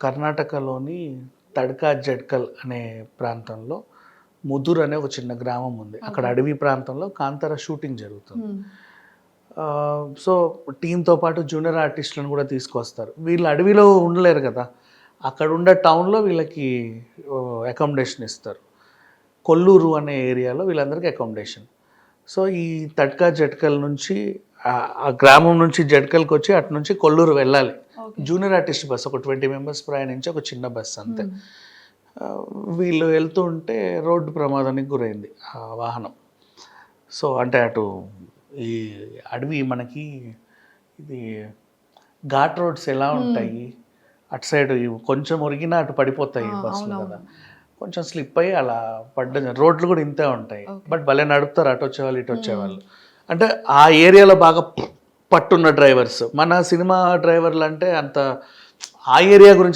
కర్ణాటకలోని తడ్కా జడ్కల్ అనే ప్రాంతంలో ముదుర్ అనే ఒక చిన్న గ్రామం ఉంది. అక్కడ అడవి ప్రాంతంలో కాంతార షూటింగ్ జరుగుతుంది. సో టీంతో పాటు జూనియర్ ఆర్టిస్టులను కూడా తీసుకొస్తారు. వీళ్ళు అడవిలో ఉండలేరు కదా, అక్కడ ఉండే టౌన్లో వీళ్ళకి అకామిడేషన్ ఇస్తారు. కొల్లూరు అనే ఏరియాలో వీళ్ళందరికీ అకామిడేషన్. సో ఈ తడ్కా జడ్కల్ నుంచి ఆ గ్రామం నుంచి జడ్కల్కి వచ్చి అటు నుంచి కొల్లూరు వెళ్ళాలి. జూనియర్ ఆర్టిస్ట్ బస్, ఒక 20 మెంబర్స్ ప్రయాణించి ఒక చిన్న బస్ అంతే. వీళ్ళు వెళ్తూ ఉంటే రోడ్డు ప్రమాదానికి గురైంది ఆ వాహనం. సో అంటే అటు ఈ అడవి మనకి ఇది ఘాట్ రోడ్స్ ఎలా ఉంటాయి, అటు సైడ్ కొంచెం ఒరిగినా అటు పడిపోతాయి బస్సులు కదా, కొంచెం స్లిప్ అయ్యి అలా పడ్డ. రోడ్లు కూడా ఇంతే ఉంటాయి, బట్ భలే నడుపుతారు అటు వచ్చేవాళ్ళు ఇటు వచ్చేవాళ్ళు. అంటే ఆ ఏరియాలో బాగా పట్టున్న డ్రైవర్స్. మన సినిమా డ్రైవర్లు అంటే అంత ఆ ఏరియా గురించి